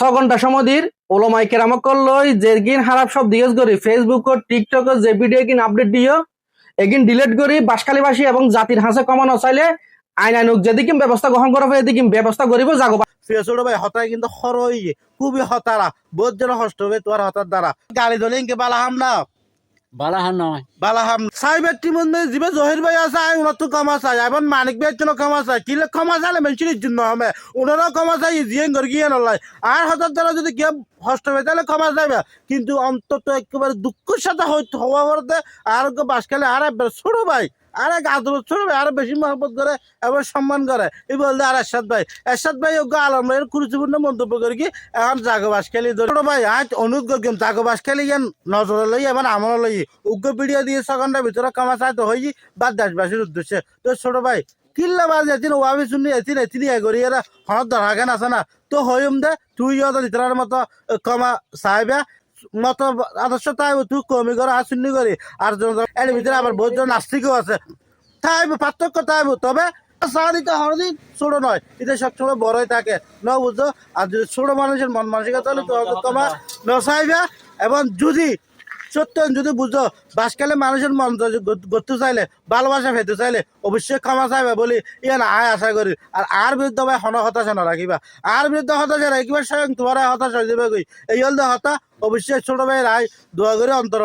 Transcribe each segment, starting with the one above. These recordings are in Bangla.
ঘন্টা সমধির ওলমাই কেরামক করলই যেগিন হারাপ সব দিয়েস করি ফেসবুক ও টিকটক যে ভিডিও কিন আপডেট দিও এগিন ডিলিট করি বাসখালীবাসী এবং জাতির হাসে কমানো চাইলে আইন আইনুক যেদিকে ব্যবস্থা গ্রহণ করা হবে এদিকে ব্যবস্থা করিব যাগো ছোট ভাই হতায় কিন্তু খরই খুবই হতারা বহুত জন কষ্ট হবে তোর হতার দ্বারা গাড়ি ধরে ইনকে বালাহাম না বালাহান নয় বালাহাম সাইবের টিমন জিবে জহির ভাই আছে আই উনার তো ক্ষমা চাই এখন মানিক ভাইয়ের জন্য ক্ষমা চাই কিলে ক্ষমা চাইলে মেনশির জন্য হবে উনারাও ক্ষমা চাই জিয়ে ঘর গিয়ে নলাই আর হতার দ্বারা যদি কেউ কষ্ট হবে তাহলে ক্ষমা চাইবে কিন্তু অন্তত একেবারে দুঃখের সাথে হওয়া করতে আর বাসখালে আর ছোট ভাই আর এক আদর ছোট ভাই আরো বেশি মহব্বত করে এবং সম্মান করে এই বলতে আর এরশাদ ভাই ওকে আলম ভাইয়ের গুরুত্বপূর্ণ মন্তব্য করে কি এখন জাগবাস খেলি ছোট ভাই আজ অনুরোধ করলাম জাগবাস খেলি ইয়ান নজরে লই এবার আমার লই উগ্র ভিডিও দিয়ে 6 ঘন্টার ভিতরে ক্ষমা চাইতে হই বা দেশবাসীর উদ্দেশ্যে তো ছোট ভাই কিল্লা বাজ এতিন ওয়াবি শুনি এতিন করি এরা হনত ধরাখান আছে না তো হইম দে তুই দিতার মতো ক্ষমা চাইবে মত আদর্শ তাই তুই কমি করে আর শূন্য করি আর এর ভিতরে আবার বহুত জন নাস্তিকও আছে তাই পার্থক্য তাই তবে সাহায্য হরদিন ছোট নয় এটা সবসময় বড়ই থাকে ন বুঝছো আর যদি ছোট মানুষের মন মানসিকতা হলে তো ক্ষমা নচাইবে এবং যদি বুঝো বাসকালে মানুষের মন করতে চাইলে ভালোবাসা পেতে চাইলে অবশ্যই ক্ষমা চাইবে বলি ইয়ান আয় আশা করি আর বিরুদ্ধে ভাই হতাশা না রাখিবা আর বিরুদ্ধে হতাশা রাখিবা স্বয়ং তোমার হতাশ হয়ে যাবে কই এই হল হতা অবশ্যই ছোট ভাই রায় দোয়া করে অন্তর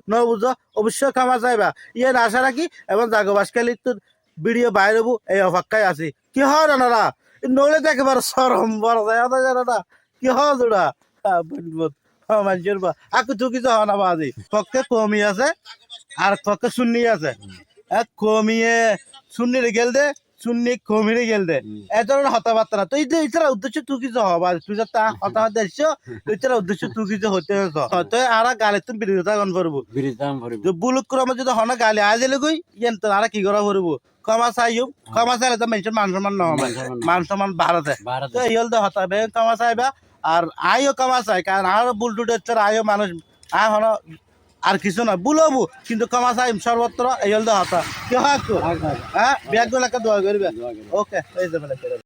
ন বুঝো অবশ্যই ক্ষমা চাইবা ইয়ান আশা রাখি এবং জাগো বাসকালি তো ভিডিও বাইরেবো এই অপেক্ষায় আছি কি হয় রানারা নইলে তো একেবারে সরম বড় যায় হতাশা কি হয় জোড়া মানুষের আকু চুকি তো হওয়া না বাজি পক্ষে কমি আছে আর পক্ষে শূন্য আছে কমিয়ে শূন্যে গেল দে শূন্য কমিয়ে গেল দে এ ধরনের হতাবার্তা না তো এছাড়া উদ্দেশ্য তুই কিছু হবা তুই তা হতাহত দেখছ এছাড়া উদ্দেশ্য তুই কিছু হতে তো আর গালি তুমি বিরোধিতা কন করবো বুলুক ক্রমে যদি হন গালি আজ এলে গই ইয়েন তো আর কি করা করবো ক্ষমা চাইও ক্ষমা চাইলে তো মানুষের মান সম্মান নহবে মান সম্মান ভারতে তো এই হল তো হতাবে ক্ষমা চাইবা আর আইও কামা চাই কারণ আর বুল টুটের আইও মানুষ আয় হলো আর কিছু না বুলবু কিন্তু কামা চাই সর্বত্র এই হল হতা কি হয় হ্যাঁ ব্যাগ গুলো দোয়া করবে ওকে এই যে